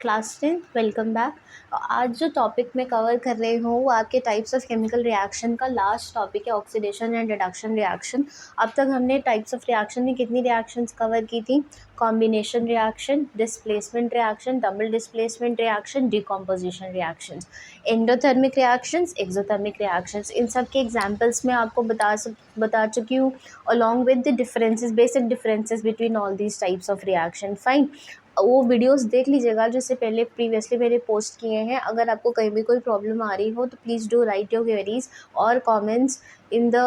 Class 10 welcome back. आज जो topic मैं कवर कर रही हूँ वो आपके टाइप्स ऑफ केमिकल रिएक्शन का लास्ट टॉपिक है, ऑक्सीडेशन एंड रिडक्शन रिएक्शन। अब तक हमने टाइप्स ऑफ रिएक्शन में कितनी रिएक्शंस कवर की थी? Combination reaction, displacement reaction, double displacement reaction, decomposition reactions, endothermic reactions, exothermic reactions. इन सब के एग्जांपल्स मैं आपको बता चुकी हूँ along with the differences, basic differences between all these types of reaction. Fine, वो वीडियोस देख लीजिएगा जिससे पहले प्रीवियसली मैंने पोस्ट किए हैं। अगर आपको कहीं भी कोई प्रॉब्लम आ रही हो तो please do right your queries और comments in the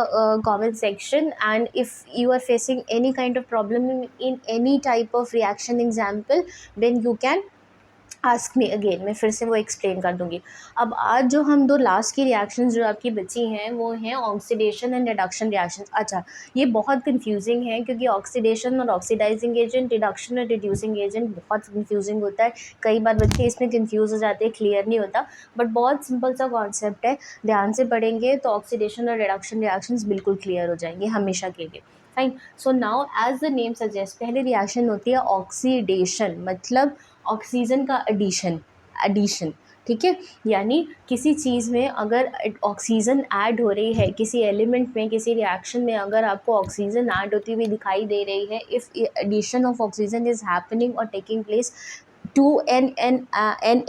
comment section, and if you are facing any kind of problem in any type of reaction example, then you can ask me again, मैं फिर से वो explain कर दूंगी। अब आज जो हम दो लास्ट की रिएक्शंस जो आपकी बची हैं वो हैं ऑक्सीडेशन एंड रिडक्शन रिएक्शंस। अच्छा, ये बहुत कंफ्यूजिंग है क्योंकि ऑक्सीडेशन और ऑक्सीडाइजिंग एजेंट, रिडक्शन और रिड्यूसिंग एजेंट बहुत कंफ्यूजिंग होता है। कई बार बच्चे इसमें कंफ्यूज हो जाते हैं, क्लियर नहीं होता, बट बहुत सिंपल सा कॉन्सेप्ट है। ध्यान से पढ़ेंगे तो ऑक्सीडेशन और रिडक्शन रिएक्शंस बिल्कुल क्लियर हो जाएंगे हमेशा के लिए। Fine, so now as the name suggest, पहली रिएक्शन होती है ऑक्सीडेशन, मतलब ऑक्सीजन का एडिशन। ठीक है, यानी किसी चीज़ में अगर ऑक्सीजन ऐड हो रही है, किसी एलिमेंट में, किसी रिएक्शन में अगर आपको ऑक्सीजन ऐड होती हुई दिखाई दे रही है, if addition of oxygen is happening और taking place to an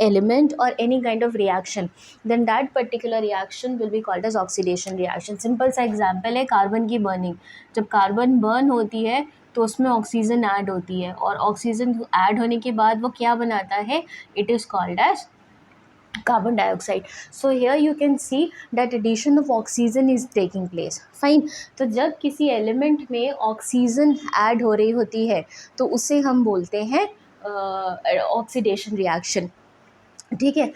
element or any kind of reaction, then that particular reaction will be called as oxidation reaction. Simple सा एग्जांपल है कार्बन की बर्निंग। जब कार्बन बर्न होती है तो उसमें oxygen add होती है, और ऑक्सीजन ऐड होने के बाद वो क्या बनाता है? It is called as carbon dioxide. So here you can see that addition of oxygen is taking place. Fine, तो जब किसी एलिमेंट में ऑक्सीजन ऐड हो रही होती है तो उसे हम बोलते हैं ऑक्सीडेशन रिएक्शन। ठीक है,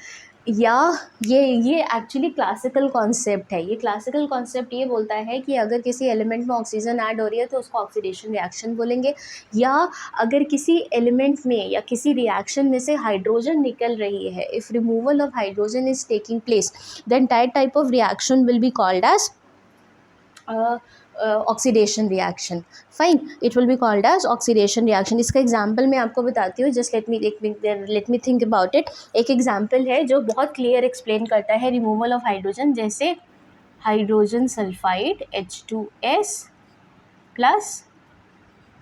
या ये एक्चुअली क्लासिकल कॉन्सेप्ट है। ये क्लासिकल कॉन्सेप्ट ये बोलता है कि अगर किसी एलिमेंट में ऑक्सीजन ऐड हो रही है तो उसको ऑक्सीडेशन रिएक्शन बोलेंगे, या अगर किसी एलिमेंट में या किसी रिएक्शन में से हाइड्रोजन निकल रही है, if removal of hydrogen is taking place, then that type of reaction will be called as oxidation reaction. Fine, it will be called as oxidation reaction. इसका एग्जाम्पल मैं आपको बताती हूँ, just let me think about it. एक example है जो बहुत clear explain करता है रिमूवल ऑफ हाइड्रोजन, जैसे hydrogen sulphide H2S plus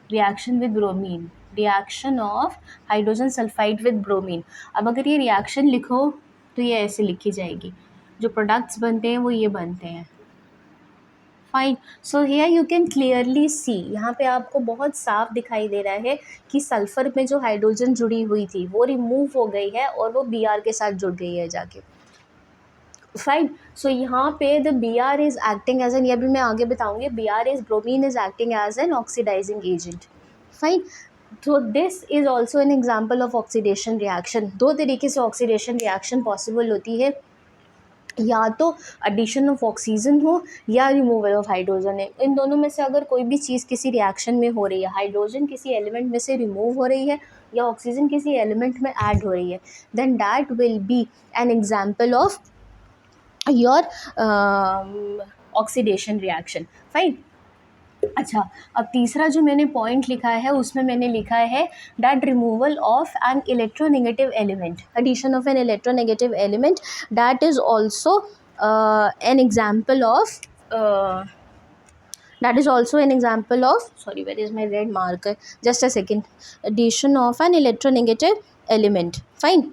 reaction with bromine, reaction of hydrogen sulphide with bromine. अब अगर ये रिएक्शन लिखो तो ये ऐसे लिखी जाएगी, जो प्रोडक्ट्स बनते हैं वो ये बनते हैं। Fine, so here you can clearly सी, यहाँ पे आपको बहुत साफ दिखाई दे रहा है कि सल्फर में जो हाइड्रोजन जुड़ी हुई थी वो रिमूव हो गई है और वो Br के साथ जुड़ गई है जाके। फाइन, सो यहाँ पे the Br is acting as an, ये भी मैं आगे बताऊंगी, Br is, bromine is acting as an oxidising agent. Fine, तो this is also an example of oxidation reaction. दो तरीके से ऑक्सीडेशन रिएक्शन पॉसिबल होती है, या तो एडिशन ऑफ ऑक्सीजन हो या रिमूवल ऑफ हाइड्रोजन है। इन दोनों में से अगर कोई भी चीज़ किसी रिएक्शन में हो रही है, हाइड्रोजन किसी एलिमेंट में से रिमूव हो रही है या ऑक्सीजन किसी एलिमेंट में ऐड हो रही है, then that will be an example of your oxidation reaction. Fine, अच्छा, अब तीसरा जो मैंने पॉइंट लिखा है उसमें मैंने लिखा है that removal of an electronegative element, addition of an electronegative element, that is also an example of that is also an example of, sorry, where is my red marker, just a second, addition of an electronegative element. Fine,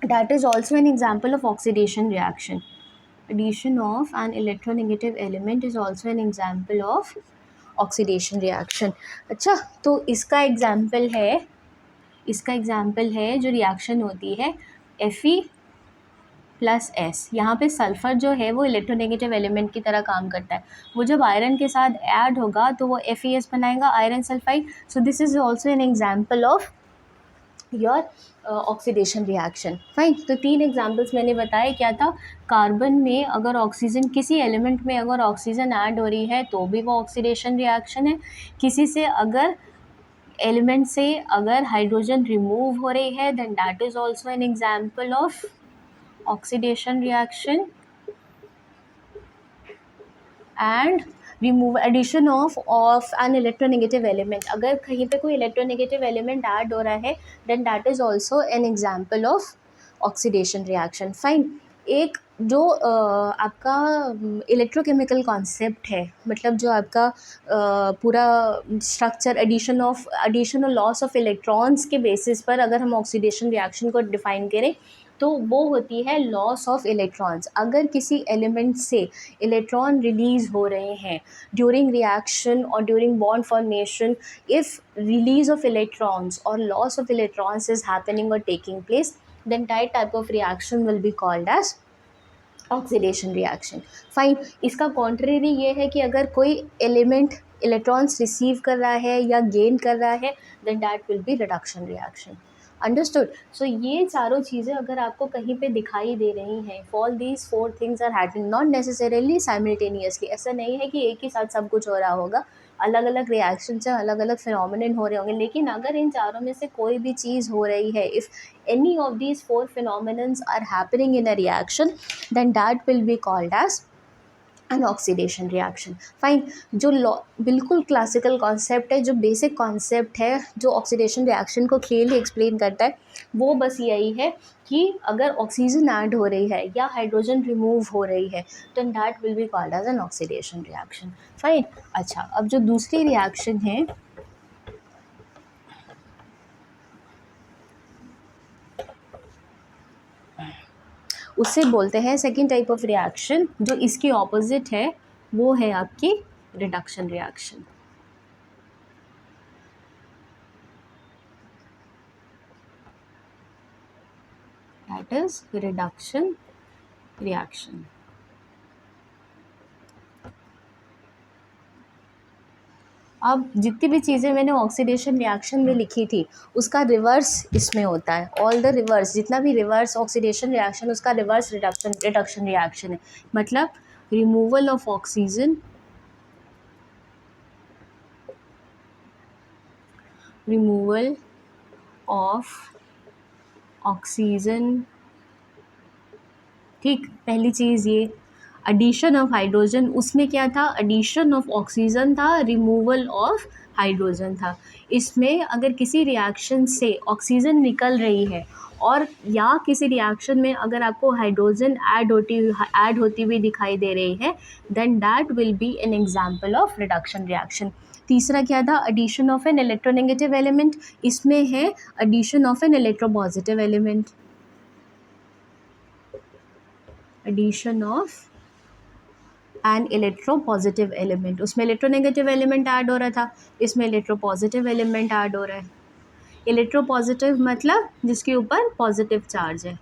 that is also an example of oxidation reaction. Addition of an electronegative element is also an example of oxidation reaction. अच्छा, तो इसका example है जो reaction होती है Fe+S। यहाँ पे sulphur जो है वो इलेक्ट्रोनेगेटिव एलिमेंट की तरह काम करता है। वो जब आयरन के साथ ऐड होगा तो वो FeS बनाएगा, iron sulphide. So this is also an example of your oxidation reaction. Fine, तो तीन एग्जाम्पल्स मैंने बताए। क्या था? कार्बन में अगर ऑक्सीजन, किसी एलिमेंट में अगर ऑक्सीजन ऐड हो रही है तो भी वो ऑक्सीडेशन रिएक्शन है। किसी से अगर एलिमेंट से अगर हाइड्रोजन रिमूव हो रही है, then that is also an example of oxidation reaction. And remove addition of an electronegative element, अगर कहीं पे कोई इलेक्ट्रोनेगेटिव एलिमेंट ऐड हो रहा है then that is also an example of oxidation reaction. Fine. एक जो आपका इलेक्ट्रोकेमिकल कॉन्सेप्ट है, मतलब जो आपका पूरा स्ट्रक्चर एडिशन और लॉस ऑफ इलेक्ट्रॉन्स के बेसिस पर अगर हम ऑक्सीडेशन रिएक्शन को डिफाइन करें तो वो होती है लॉस ऑफ इलेक्ट्रॉन्स। अगर किसी एलिमेंट से इलेक्ट्रॉन रिलीज़ हो रहे हैं ड्यूरिंग रिएक्शन और during bond formation, if release of electrons और loss of electrons is happening और taking place, then that type of reaction will be called as oxidation reaction. Fine. इसका contrary ये है कि अगर कोई एलिमेंट इलेक्ट्रॉन्स रिसीव कर रहा है या गेन कर रहा है then that will be reduction reaction. Understood. So ये चारों चीज़ें अगर आपको कहीं पे दिखाई दे रही हैं, all these 4 things are happening not necessarily simultaneously, ऐसा नहीं है कि एक ही साथ सब कुछ हो रहा होगा, अलग अलग रिएक्शन से अलग अलग फिनोमिनन हो रहे होंगे, लेकिन अगर इन चारों में से कोई भी चीज़ हो रही है, if any of these 4 phenomenons are happening in a reaction then that will be called as an oxidation reaction। Fine. जो बिल्कुल क्लासिकल कॉन्सेप्ट है, जो बेसिक कॉन्सेप्ट है, जो ऑक्सीडेशन रिएक्शन को क्लियरली एक्सप्लेन करता है, वो बस यही है कि अगर ऑक्सीजन ऐड हो रही है या हाइड्रोजन रिमूव हो रही है तो that will be called as an oxidation reaction. Fine. अच्छा, अब जो दूसरी रिएक्शन है उससे बोलते हैं सेकेंड टाइप ऑफ रिएक्शन, जो इसकी ऑपोजिट है वो है आपकी reduction reaction. That is reduction reaction. अब जितनी भी चीज़ें मैंने ऑक्सीडेशन रिएक्शन में लिखी थी उसका रिवर्स इसमें होता है। ऑल द रिवर्स, जितना भी रिवर्स ऑक्सीडेशन रिएक्शन उसका रिवर्स रिडक्शन रिएक्शन है। मतलब removal of oxygen, removal of oxygen, ठीक। पहली चीज़ ये एडिशन ऑफ हाइड्रोजन, उसमें क्या था, एडिशन ऑफ ऑक्सीजन था, रिमूवल ऑफ हाइड्रोजन था। इसमें अगर किसी रिएक्शन से ऑक्सीजन निकल रही है और या किसी रिएक्शन में अगर आपको हाइड्रोजन ऐड होती हुई दिखाई दे रही है then that will be an example of reduction reaction. तीसरा क्या था, addition of an electronegative element, इसमें है addition of an electropositive element, addition of an electropositive element. उसमें इलेक्ट्रोनेगेटिव एलिमेंट ऐड हो रहा था, इसमें इलेक्ट्रोपॉजिटिव एलिमेंट ऐड हो रहा है। इलेक्ट्रोपॉजिटिव मतलब जिसके ऊपर पॉजिटिव चार्ज है,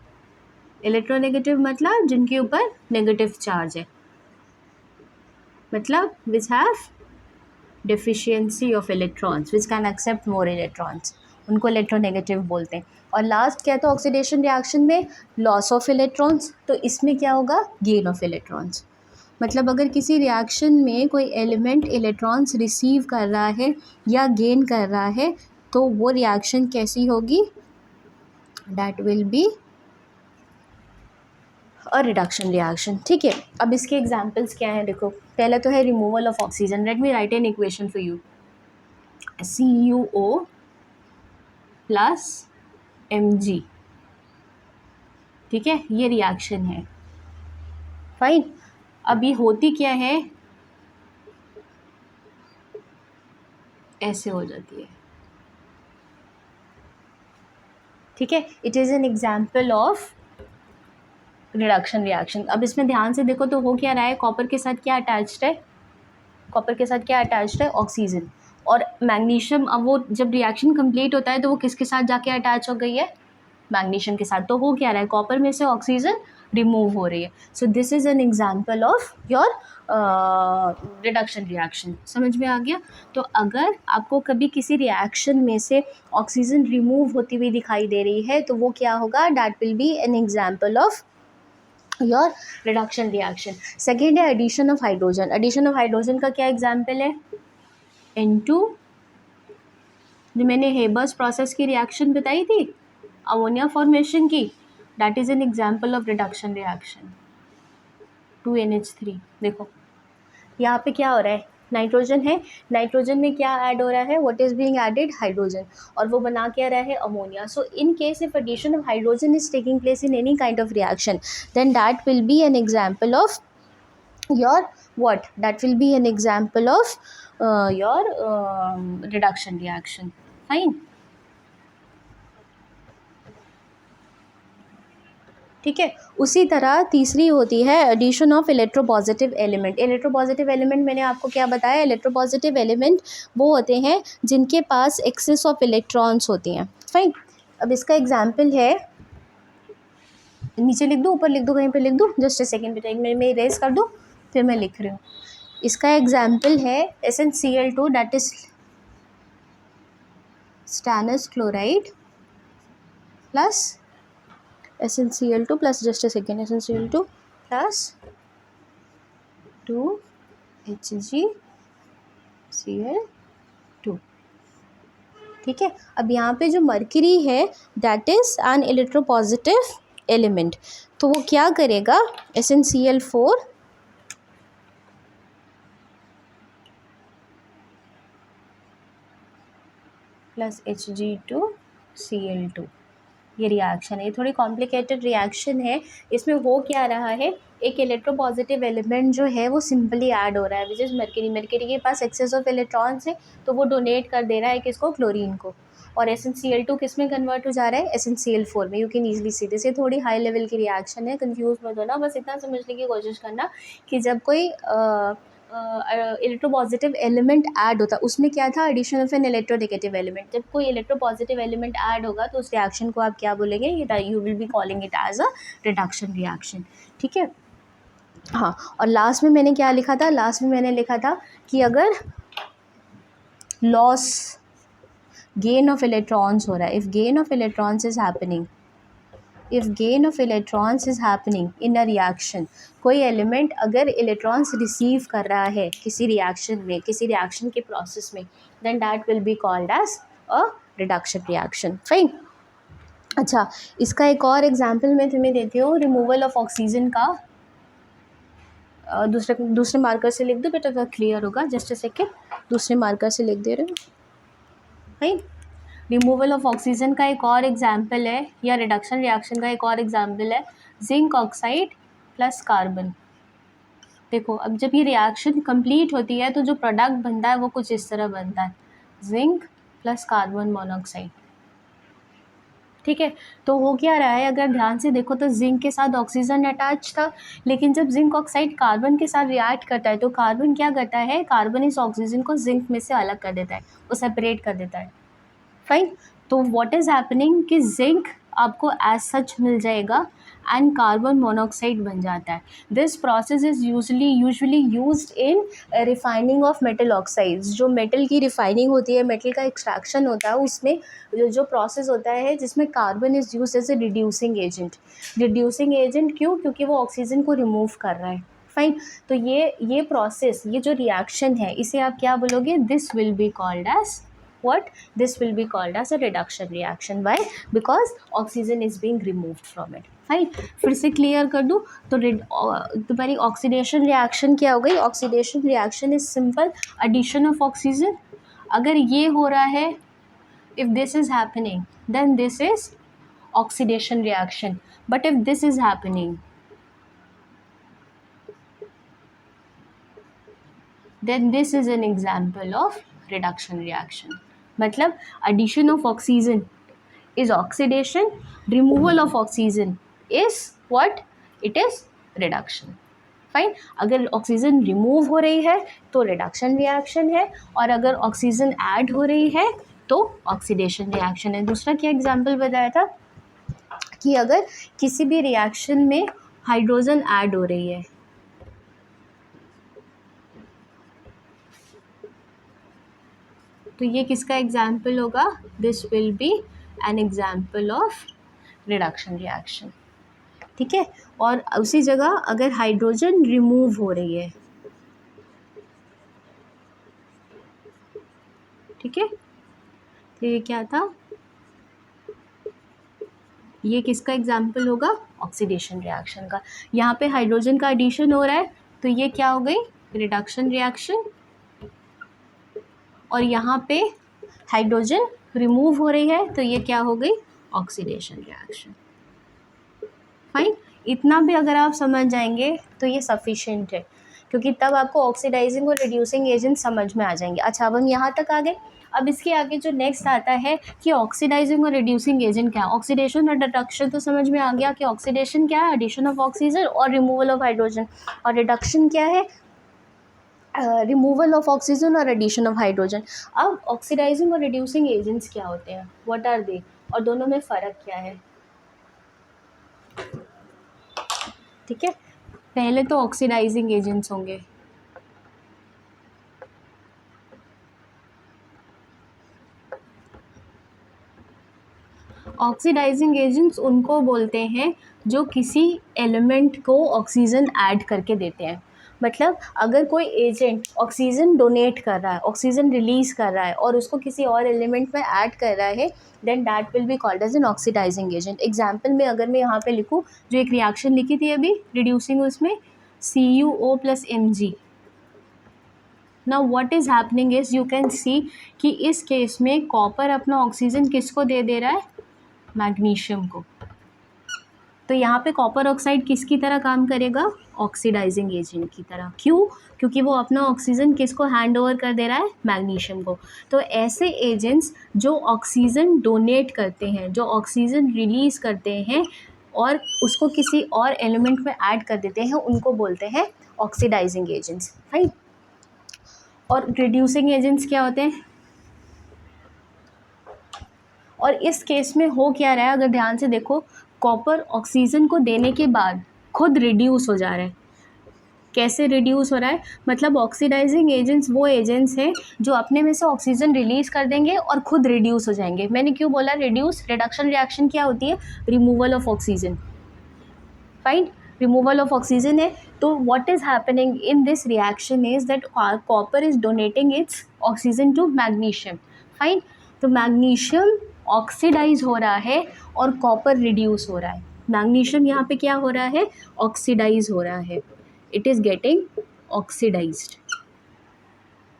इलेक्ट्रोनेगेटिव मतलब जिनके ऊपर नेगेटिव चार्ज है, मतलब which have deficiency of electrons, which can accept more electrons, उनको इलेक्ट्रोनेगेटिव बोलते हैं। और लास्ट क्या था ऑक्सीडेशन रिएक्शन में, लॉस ऑफ इलेक्ट्रॉन्स, तो इसमें क्या होगा, गेन ऑफ इलेक्ट्रॉन्स। मतलब अगर किसी रिएक्शन में कोई एलिमेंट इलेक्ट्रॉन्स रिसीव कर रहा है या गेन कर रहा है तो वो रिएक्शन कैसी होगी, that will be a reduction reaction. ठीक है। अब इसके एग्जांपल्स क्या हैं, देखो पहला तो है removal of oxygen. Let me right an equation for you, CuO plus Mg, ठीक है, ये रिएक्शन है। फाइन। अब ये होती क्या है, ऐसे हो जाती है, ठीक है। It is an example of reduction reaction. अब इसमें ध्यान से देखो तो हो क्या रहा है, कॉपर के साथ क्या अटैच्ड है, कॉपर के साथ क्या अटैच्ड है, ऑक्सीजन और मैग्नीशियम। अब वो जब रिएक्शन कंप्लीट होता है तो वो किसके साथ जाके अटैच हो गई है, मैग्नीशियम के साथ। तो हो क्या रहा है, कॉपर में से ऑक्सीजन रिमूव हो रही है। So this is an example of your reduction reaction. समझ में आ गया। तो अगर आपको कभी किसी रिएक्शन में से ऑक्सीजन रिमूव होती हुई दिखाई दे रही है तो वो क्या होगा, that will be an example of your reduction reaction. Second है addition of hydrogen. Addition of hydrogen का क्या एग्जाम्पल है, N2, जो मैंने हेबर्स प्रोसेस की रिएक्शन बताई थी अमोनिया फॉर्मेशन की, that is an example of reduction reaction, 2NH3। देखो यहाँ पे क्या हो रहा है, नाइट्रोजन है, नाइट्रोजन में क्या ऐड हो रहा है, what is being added, hydrogen, और वो बना क्या रहा है, ammonia. So in case if addition of hydrogen is taking place in any kind of reaction, then that will be an example of your what, that will be an example of your reduction reaction. Fine. ठीक है. उसी तरह तीसरी होती है addition of electropositive element. Electropositive element मैंने आपको क्या बताया, इलेक्ट्रोपॉजिटिव एलिमेंट वो होते हैं जिनके पास एक्सेस ऑफ इलेक्ट्रॉन्स होती हैं. फाइन. अब इसका एग्जाम्पल है, नीचे लिख दूँ, ऊपर लिख दूँ, कहीं पे लिख दूँ, जस्ट ए सेकेंड बेटा, मैं इरेज कर दूँ, फिर मैं लिख रही हूँ. इसका एग्जाम्पल है SnCl2, that is stannous chloride plus SnCl2 plus, just a second, SnCl2 plus 2HgCl2. ठीक है. अब यहाँ पे जो मर्क्यूरी है that is an electropositive element, तो वो क्या करेगा, SnCl4 प्लस Hg2Cl2. ये रिएक्शन है, ये थोड़ी कॉम्प्लिकेटेड रिएक्शन है. इसमें हो क्या रहा है, एक इलेक्ट्रोपॉजिटिव एलिमेंट जो है वो सिंपली ऐड हो रहा है, विच इज़ मर्क्यूरी. मर्क्यूरी के पास एक्सेस ऑफ इलेक्ट्रॉन्स है, तो वो डोनेट कर दे रहा है किसको, क्लोरीन को. और SnCl2 किस में कन्वर्ट हो जा रहा है, SnCl4 में. You can easily see this. ये थोड़ी हाई लेवल की रिएक्शन है, कंफ्यूज मत होना, बस इतना समझने की कोशिश करना कि जब कोई इलेक्ट्रोपॉजिटिव एलिमेंट ऐड होता, उसमें क्या था, addition of an electronegative element. जब कोई इलेक्ट्रोपॉजिटिव एलिमेंट ऐड होगा तो उस रिएक्शन को आप क्या बोलेंगे, you will be calling it as a reduction reaction. ठीक है. हाँ, और लास्ट में मैंने क्या लिखा था, लास्ट में मैंने लिखा था कि अगर लॉस, गेन ऑफ इलेक्ट्रॉन्स हो रहा है, if gain of electrons is happening, if gain of electrons is happening in a reaction, कोई एलिमेंट अगर इलेक्ट्रॉन्स रिसीव कर रहा है किसी रिएक्शन में, किसी रिएक्शन के प्रोसेस में, then that will be called as a reduction reaction. Fine. अच्छा, इसका एक और एग्जांपल मैं तुम्हें देती हूँ, रिमूवल ऑफ ऑक्सीजन का. दूसरे मार्कर से लिख दो बेटा तो क्लियर होगा. जस्ट अ सेकेंड, दूसरे मार्कर से लिख दे रहे हो. फाइन. रिमूवल ऑफ ऑक्सीजन का एक और एग्जाम्पल है, या रिडक्शन रिएक्शन का एक और एग्जाम्पल है, जिंक ऑक्साइड प्लस कार्बन. देखो, अब जब ये रिएक्शन कंप्लीट होती है तो जो प्रोडक्ट बनता है वो कुछ इस तरह बनता है, जिंक प्लस कार्बन मोनोऑक्साइड. ठीक है. तो हो क्या रहा है, अगर ध्यान से देखो तो जिंक के साथ ऑक्सीजन अटैच था, लेकिन जब जिंक ऑक्साइड कार्बन के साथ रिएक्ट करता है तो कार्बन क्या करता है, कार्बन इस ऑक्सीजन को जिंक में से अलग कर देता है, वो सेपरेट कर देता है. फाइन. तो व्हाट इज़ हैपनिंग कि जिंक आपको एज सच मिल जाएगा एंड कार्बन मोनोऑक्साइड बन जाता है. This process is usually used in refining of metal oxides. जो मेटल की रिफाइनिंग होती है, मेटल का एक्सट्रैक्शन होता है, उसमें जो प्रोसेस होता है जिसमें carbon is use as a reducing agent. Reducing agent क्यों, क्योंकि वो ऑक्सीजन को रिमूव कर रहा है. फाइन. तो ये प्रोसेस, ये जो रिएक्शन है, इसे आप क्या बोलोगे, this will be called as what, this will be called as a reduction reaction. Why? Because oxygen is being removed from it. Fine. फिर से क्लियर कर दूँ तो तुम्हारी ऑक्सीडेशन रिएक्शन क्या हो गई, oxidation reaction is simple addition of oxygen. अगर ये हो रहा है, if this is happening, then this is oxidation reaction. But if this is happening, then this is an example of reduction reaction. मतलब addition of oxygen is oxidation, removal of oxygen is what? It is reduction. Fine. अगर oxygen remove हो रही है तो reduction reaction है, और अगर oxygen add हो रही है तो ऑक्सीडेशन रिएक्शन है. दूसरा क्या एग्जाम्पल बताया था कि अगर किसी भी रिएक्शन में हाइड्रोजन ऐड हो रही है, तो ये किसका एग्जाम्पल होगा, this will be an example of reduction reaction. ठीक है. और उसी जगह अगर हाइड्रोजन रिमूव हो रही है, ठीक है, तो ये क्या था, ये किसका एग्जाम्पल होगा, ऑक्सीडेशन रिएक्शन का. यहाँ पे हाइड्रोजन का एडिशन हो रहा है, तो ये क्या हो गई, रिडक्शन रिएक्शन, और यहाँ पे हाइड्रोजन रिमूव हो रही है तो ये क्या हो गई, ऑक्सीडेशन रिएक्शन। फाइन, इतना भी अगर आप समझ जाएंगे तो ये सफिशिएंट है, क्योंकि तब आपको ऑक्सीडाइजिंग और रिड्यूसिंग एजेंट समझ में आ जाएंगे। अच्छा, अब हम यहाँ तक आ गए। अब इसके आगे जो नेक्स्ट आता है कि ऑक्सीडाइजिंग और रिड्यूसिंग एजेंट क्या है। ऑक्सीडेशन और रिडक्शन तो समझ में आ गया कि ऑक्सीडेशन क्या है, एडिशन ऑफ ऑक्सीजन और रिमूवल ऑफ हाइड्रोजन, और रिडक्शन क्या है, रिमूवल ऑफ ऑक्सीजन और एडिशन ऑफ हाइड्रोजन। अब ऑक्सीडाइजिंग और रिड्यूसिंग एजेंट्स क्या होते हैं, व्हाट आर दे, और दोनों में फ़र्क क्या है। ठीक है, पहले तो ऑक्सीडाइजिंग एजेंट्स होंगे। ऑक्सीडाइजिंग एजेंट्स उनको बोलते हैं जो किसी एलिमेंट को ऑक्सीजन ऐड करके देते हैं। मतलब अगर कोई एजेंट ऑक्सीजन डोनेट कर रहा है, ऑक्सीजन रिलीज कर रहा है और उसको किसी और एलिमेंट में ऐड कर रहा है, then that will be called as an oxidising agent. Example में अगर मैं यहाँ पे लिखूँ, जो एक रिएक्शन लिखी थी अभी रिड्यूसिंग, उसमें CuO + Mg। Now what is happening is you can see कि इस केस में कॉपर अपना ऑक्सीजन किसको दे रहा है, मैग्नीशियम को। तो यहाँ पे कॉपर ऑक्साइड किसकी तरह काम करेगा, ऑक्सीडाइजिंग एजेंट की तरह। क्यों, क्योंकि वो अपना ऑक्सीजन किसको हैंड ओवर कर दे रहा है, मैग्नीशियम को। तो ऐसे एजेंट्स जो ऑक्सीजन डोनेट करते हैं, जो ऑक्सीजन रिलीज करते हैं और उसको किसी और एलिमेंट में ऐड कर देते हैं, उनको बोलते हैं ऑक्सीडाइजिंग एजेंट्स। राइट। और रिड्यूसिंग एजेंट्स क्या होते हैं, और इस केस में हो क्या रहा है, अगर ध्यान से देखो, कॉपर ऑक्सीजन को देने के बाद खुद रिड्यूस हो जा रहा है। कैसे रिड्यूस हो रहा है, मतलब ऑक्सीडाइजिंग एजेंट्स वो एजेंट्स हैं जो अपने में से ऑक्सीजन रिलीज कर देंगे और खुद रिड्यूस हो जाएंगे। मैंने क्यों बोला रिड्यूस, रिडक्शन रिएक्शन क्या होती है, removal of oxygen. Fine, removal of oxygen है। तो what is happening in this reaction is that copper is donating it's oxygen to magnesium. Fine, तो मैग्नीशियम ऑक्सीडाइज हो रहा है और कॉपर रिड्यूस हो रहा है। मैग्नीशियम यहाँ पे क्या हो रहा है, ऑक्सीडाइज हो रहा है, इट इज़ गेटिंग ऑक्सीडाइज्ड।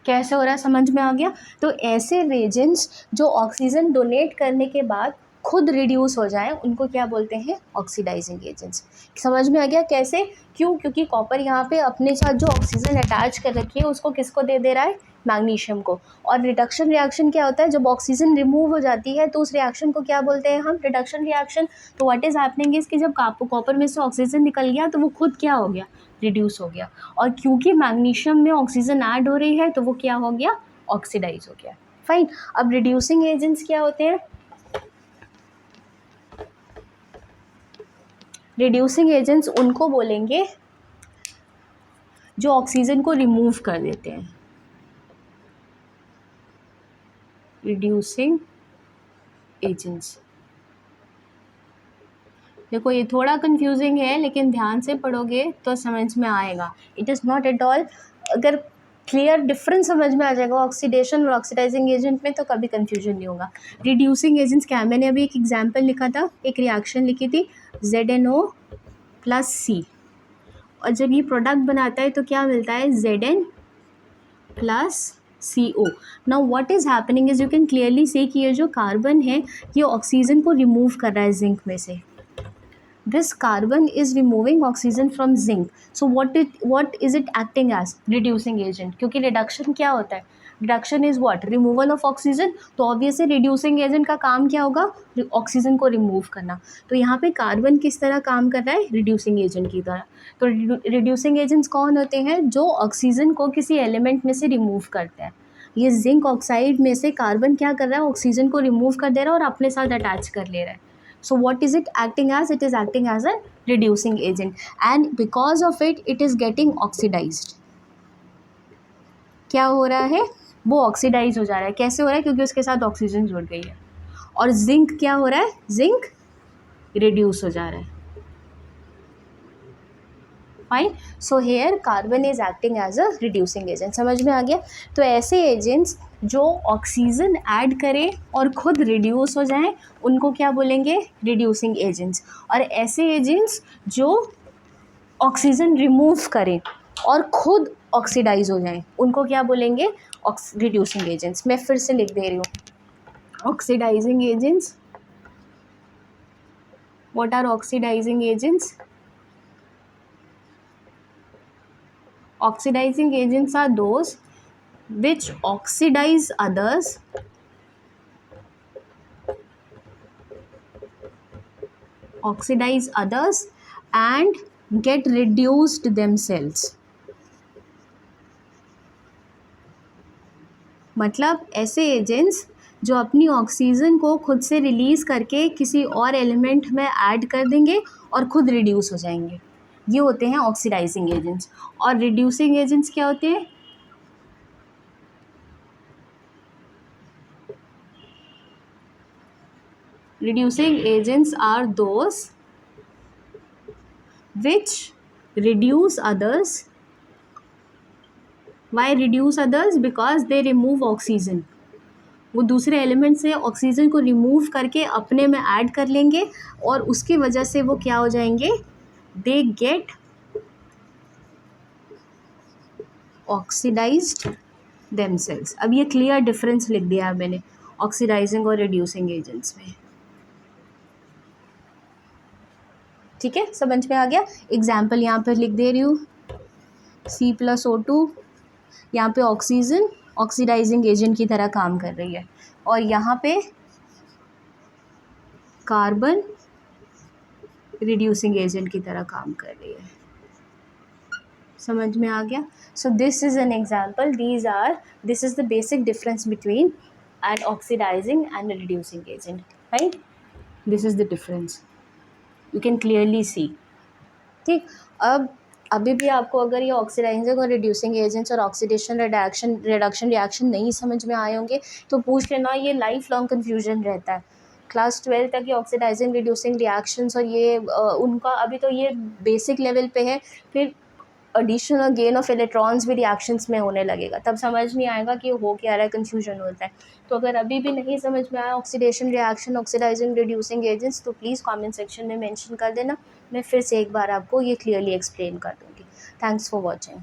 कैसे हो रहा है, समझ में आ गया। तो ऐसे रेजेंट्स जो ऑक्सीजन डोनेट करने के बाद खुद रिड्यूस हो जाए, उनको क्या बोलते हैं, ऑक्सीडाइजिंग एजेंट्स। समझ में आ गया कैसे, क्यों, क्योंकि कॉपर यहाँ पे अपने साथ जो ऑक्सीजन अटैच कर रखी है उसको किसको दे रहा है, मैग्नीशियम को। और रिडक्शन रिएक्शन क्या होता है, जब ऑक्सीजन रिमूव हो जाती है तो उस रिएक्शन को क्या बोलते हैं हम, रिडक्शन रिएक्शन। तो व्हाट इज हैपनिंग इज कि जब कॉपर में से ऑक्सीजन निकल गया तो वो खुद क्या हो गया, रिड्यूस हो गया। और क्योंकि मैग्नीशियम में ऑक्सीजन ऐड हो रही है तो वो क्या हो गया, ऑक्सीडाइज हो गया। फाइन, अब रिड्यूसिंग एजेंट्स क्या होते हैं, रिड्यूसिंग एजेंट्स उनको बोलेंगे जो ऑक्सीजन को रिमूव कर देते हैं। रिड्यूसिंग एजेंट्स, देखो ये थोड़ा कंफ्यूजिंग है लेकिन ध्यान से पढ़ोगे तो समझ में आएगा। It is not at all, अगर क्लियर डिफरेंस समझ में आ जाएगा ऑक्सीडेशन और ऑक्सीडाइजिंग एजेंट में तो कभी कंफ्यूजन नहीं होगा। रिड्यूसिंग एजेंट्स क्या है, मैंने अभी एक एग्जांपल लिखा था, एक रिएक्शन लिखी थी ZnO + C, और जब ये प्रोडक्ट बनाता है तो क्या मिलता है, Zn + CO। Now what is happening is you can clearly से कि ये जो कार्बन है ये ऑक्सीजन को रिमूव कर रहा है जिंक में से। This carbon is removing oxygen from zinc. So what is it acting as? Reducing agent. क्योंकि reduction क्या होता है, reduction is what? Removal of oxygen. तो obviously reducing agent का काम क्या होगा, ऑक्सीजन को रिमूव करना। तो यहाँ पे कार्बन किस तरह काम कर रहा है, रिड्यूसिंग एजेंट की तरह। तो रिड्यूसिंग एजेंट्स कौन होते हैं, जो ऑक्सीजन को किसी एलिमेंट में से रिमूव करते हैं। ये जिंक ऑक्साइड में से कार्बन क्या कर रहा है, ऑक्सीजन को रिमूव कर दे रहा है और अपने साथ अटैच कर ले रहा है। So what is it acting as? It is acting as a reducing agent, and because of it, it is getting oxidized. क्या हो रहा है, वो ऑक्सीडाइज हो जा रहा है। कैसे हो रहा है, क्योंकि उसके साथ ऑक्सीजन जुड़ गई है। और जिंक क्या हो रहा है, जिंक रिड्यूस हो जा रहा है। Fine, so here carbon is acting as a reducing agent. समझ में आ गया। तो ऐसे एजेंट्स जो ऑक्सीजन ऐड करें और खुद रिड्यूस हो जाएं, उनको क्या बोलेंगे, रिड्यूसिंग एजेंट्स। और ऐसे एजेंट्स जो ऑक्सीजन रिमूव करें और खुद ऑक्सीडाइज हो जाएं, उनको क्या बोलेंगे? Reducing agents. मैं फिर से लिख दे रही हूँ, oxidizing agents. What are oxidizing agents? Oxidizing agents are those which oxidize others and get reduced themselves. मतलब ऐसे एजेंट्स जो अपनी ऑक्सीजन को खुद से रिलीज़ करके किसी और एलिमेंट में ऐड कर देंगे और खुद रिड्यूस हो जाएंगे, ये होते हैं ऑक्सीडाइजिंग एजेंट्स। और रिड्यूसिंग एजेंट्स क्या होते हैं? Reducing agents are those which reduce others. Why reduce others? Because they remove oxygen. वो दूसरे एलिमेंट से ऑक्सीजन को रिमूव करके अपने में ऐड कर लेंगे और उसकी वजह से वो क्या हो जाएंगे? They get oxidized themselves. अब ये क्लियर डिफरेंस लिख दिया है मैंने ऑक्सीडाइजिंग और रिड्यूसिंग एजेंट्स में। ठीक है, समझ में आ गया? एग्जाम्पल यहाँ पर लिख दे रही हूँ, C+O2, यहाँ पे ऑक्सीजन ऑक्सीडाइजिंग एजेंट की तरह काम कर रही है और यहाँ पे कार्बन रिड्यूसिंग एजेंट की तरह काम कर रही है। समझ में आ गया? So this is an example, this is the basic difference between an oxidizing and reducing agent, right? This is the difference, you can clearly see. ठीक, अब अभी भी आपको अगर ये ऑक्सीडाइजिंग और रिड्यूसिंग एजेंट्स और ऑक्सीडेशन रिडक्शन रिएक्शन नहीं समझ में आए होंगे तो पूछ लेना, ये लाइफ लॉन्ग कन्फ्यूजन रहता है। क्लास 12 तक ये ऑक्सीडाइजिंग रिड्यूसिंग रिएक्शंस और ये उनका अभी तो ये बेसिक लेवल पे है, फिर एडिशन और गेन ऑफ इलेक्ट्रॉन्स भी रिएक्शंस में होने लगेगा, तब समझ नहीं आएगा कि हो क्या रहा है, कन्फ्यूजन होता है। तो अगर अभी भी नहीं समझ में आया oxidation reaction, oxidizing reducing agents, तो प्लीज़ कमेंट सेक्शन में मेंशन कर देना, मैं फिर से एक बार आपको ये क्लियरली एक्सप्लेन कर दूँगी। Thanks for watching.